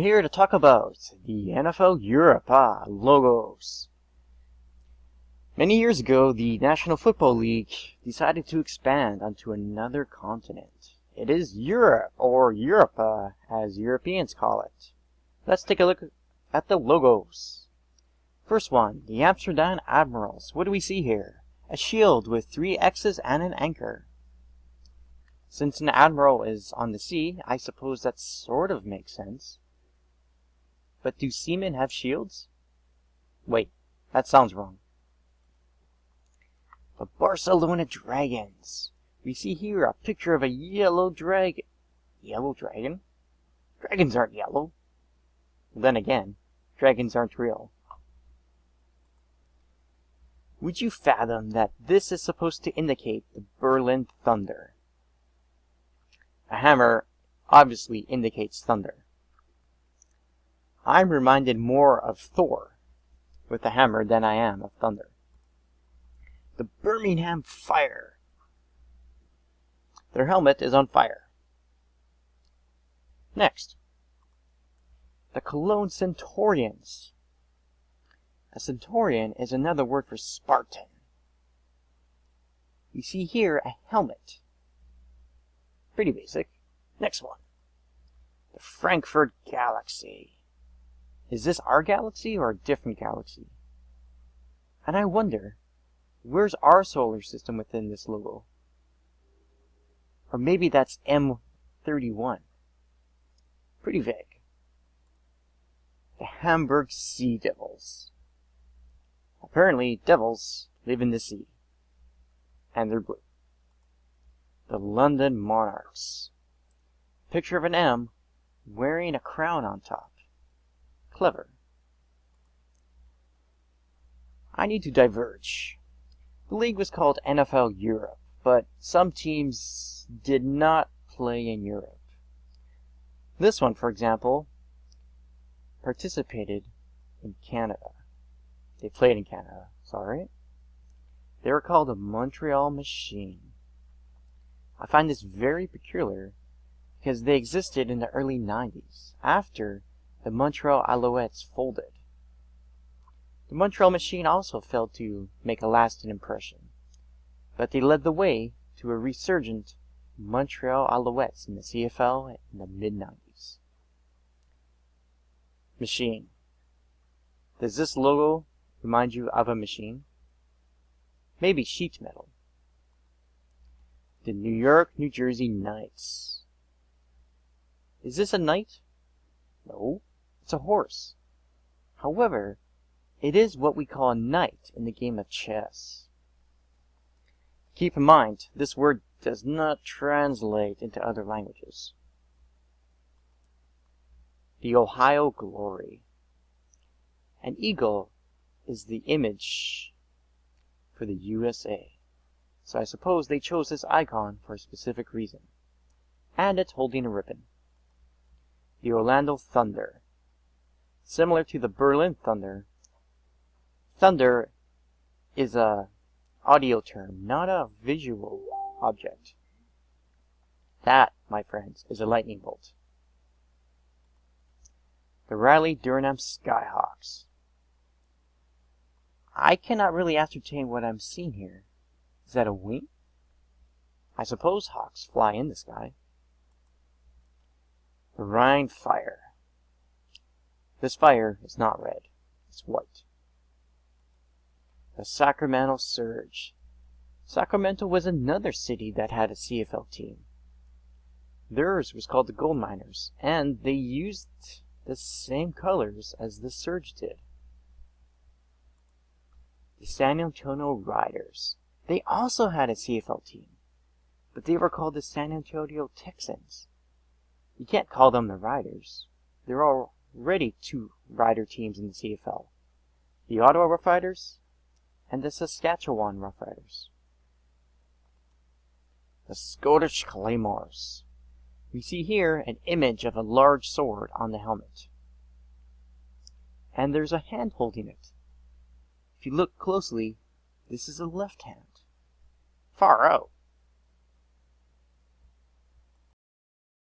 here to talk about the NFL Europa logos. Many years ago, the National Football League decided to expand onto another continent. It is Europe, or Europa, as Europeans call it. Let's take a look at the logos. First one, the Amsterdam Admirals. What do we see here? A shield with 3 X's and an anchor. Since an admiral is on the sea, I suppose that sort of makes sense. But do seamen have shields? Wait, that sounds wrong. The Barcelona Dragons. We see here a picture of a yellow dragon. Yellow dragon? Dragons aren't yellow. Then again, dragons aren't real. Would you fathom that this is supposed to indicate the Berlin Thunder? A hammer obviously indicates thunder. I'm reminded more of Thor with the hammer than I am of thunder. The Birmingham Fire. Their helmet is on fire. Next, the Cologne Centurions. A centurion is another word for Spartan. You see here a helmet. Pretty basic. Next one. The Frankfurt Galaxy. Is this our galaxy or a different galaxy? And I wonder, where's our solar system within this logo? Or maybe that's M31. Pretty vague. The Hamburg Sea Devils. Apparently, devils live in the sea. And they're blue. The London Monarchs. Picture of an M wearing a crown on top. Clever. I need to diverge. The league was called NFL Europe, but some teams did not play in Europe. This one, for example, participated in Canada. They played in Canada, sorry. They were called the Montreal Machine. I find this very peculiar because they existed in the early 90s, after the Montreal Alouettes folded. The Montreal Machine also failed to make a lasting impression, but they led the way to a resurgent Montreal Alouettes in the CFL in the mid-90s. Machine. Does this logo remind you of a machine? Maybe sheet metal. The New York, New Jersey Knights. Is this a knight? No, it's a horse. However, it is what we call a knight in the game of chess. Keep in mind, this word does not translate into other languages. The Ohio Glory. An eagle is the image for the USA. So I suppose they chose this icon for a specific reason. And it's holding a ribbon. The Orlando Thunder. Similar to the Berlin Thunder, thunder is a audio term, not a visual object. That, my friends, is a lightning bolt. The Raleigh-Durham Skyhawks. I cannot really ascertain what I'm seeing here. Is that a wing? I suppose hawks fly in the sky. The Rhine Fire. This fire is not red, it's white. The Sacramento Surge. Sacramento was another city that had a CFL team. Theirs was called the Gold Miners, and they used the same colors as the Surge did. The San Antonio Riders. They also had a CFL team, but they were called the San Antonio Texans. You can't call them the Riders. There are already 2 Rider teams in the CFL. The Ottawa Rough Riders and the Saskatchewan Rough Riders. The Scottish Claymores. We see here an image of a large sword on the helmet. And there's a hand holding it. If you look closely, this is a left hand. Far out.